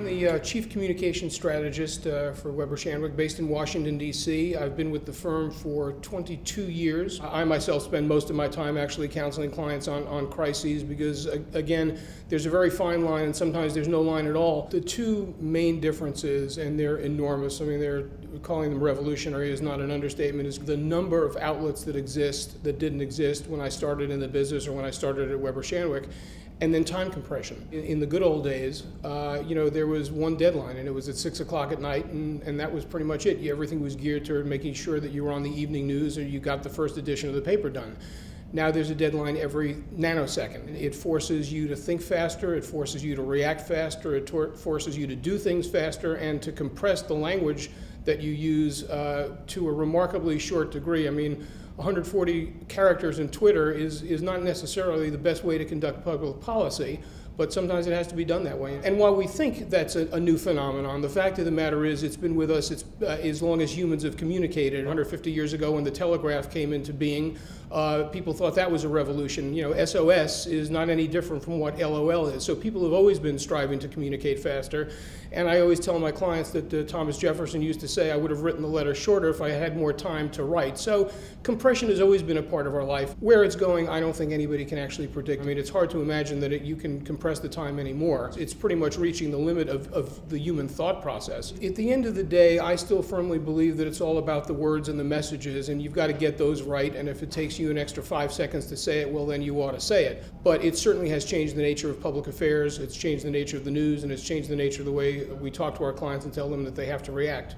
I'm the Chief Communication Strategist for Weber Shandwick, based in Washington, D.C. I've been with the firm for 22 years. I myself spend most of my time actually counseling clients on crises because, again, there's a very fine line and sometimes there's no line at all. The two main differences, and they're enormous, I mean, they're calling them revolutionary is not an understatement, is the number of outlets that exist that didn't exist when I started in the business or when I started at Weber Shandwick. And then time compression. In the good old days, there was one deadline, and it was at 6 o'clock at night, and that was pretty much it. Everything was geared toward making sure that you were on the evening news or you got the first edition of the paper done. Now there's a deadline every nanosecond. It forces you to think faster, it forces you to react faster, it forces you to do things faster, and to compress the language that you use to a remarkably short degree. I mean, 140 characters in Twitter is not necessarily the best way to conduct public policy, but sometimes it has to be done that way. And while we think that's a new phenomenon, the fact of the matter is it's been with us as long as humans have communicated. 150 years ago when the telegraph came into being, people thought that was a revolution. SOS is not any different from what LOL is. So people have always been striving to communicate faster. And I always tell my clients that Thomas Jefferson used to say, I would have written the letter shorter if I had more time to write. So compression has always been a part of our life. Where it's going, I don't think anybody can actually predict. I mean, it's hard to imagine that you can compress the time anymore. It's pretty much reaching the limit of the human thought process. At the end of the day, I still firmly believe that it's all about the words and the messages, and you've got to get those right, and if it takes you an extra 5 seconds to say it, well, then you ought to say it. But it certainly has changed the nature of public affairs, it's changed the nature of the news, and it's changed the nature of the way we talk to our clients and tell them that they have to react.